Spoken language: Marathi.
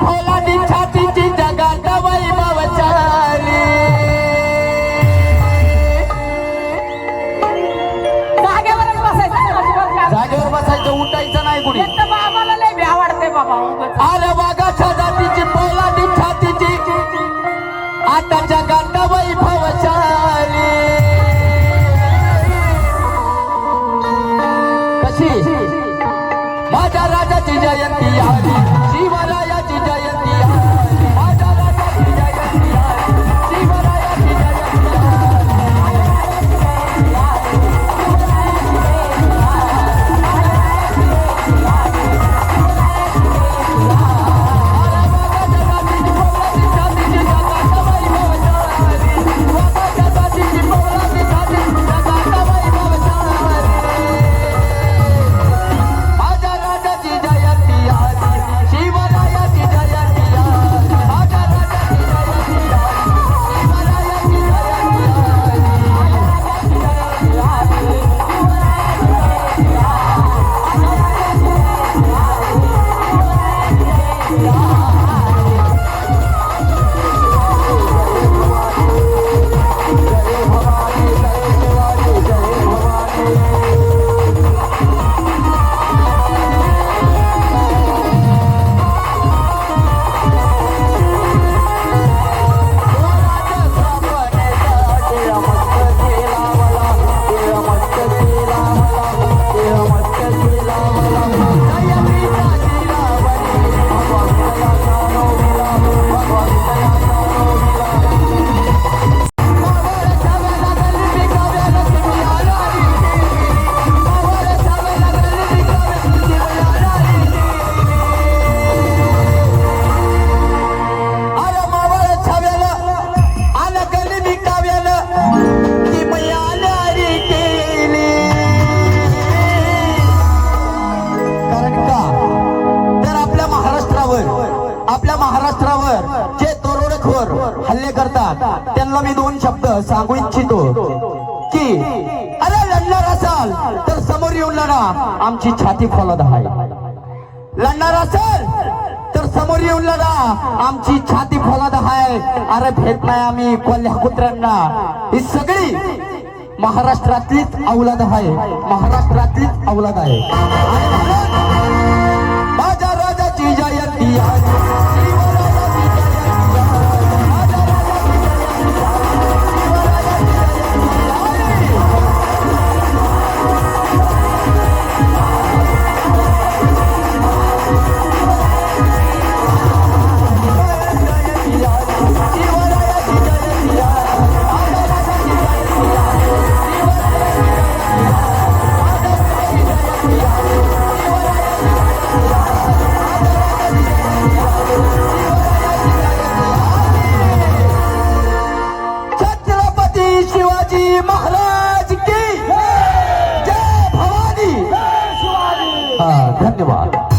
फौलादी छातीची जगात वैभव चाली जागेवरच बसायचं जागेवर बसायचं उठायचं नाही कुणी आम्हाला लय भ्या वाटते बाबा आलं वाघाच्या जातीची फौलादी छातीची आता जगात वैभव चाली कशी माझ्या राजाची जयंती आली शिवरायाची जयंती आली माझ्या राजाची जयंती आली शिवरायाची जयंती आपल्या महाराष्ट्रावर जे दरोडेखोर हल्ले करतात त्यांना मी दोन शब्द सांगू इच्छितो की अरे लढणार असाल तर समोर येऊन लढा आमची छाती फौलाद आहे लढणार असाल तर समोर येऊन लढा आमची छाती फौलाद आहे अरे भेट नाही आम्ही कोल्ह्या कुत्र्यांना ही सगळी महाराष्ट्रातलीच औलाद आहे महाराष्ट्रातलीच औलाद आहे माझ्या राजाची जयंती आहे शिवाजी महाराज की जय भवानी। धन्यवाद।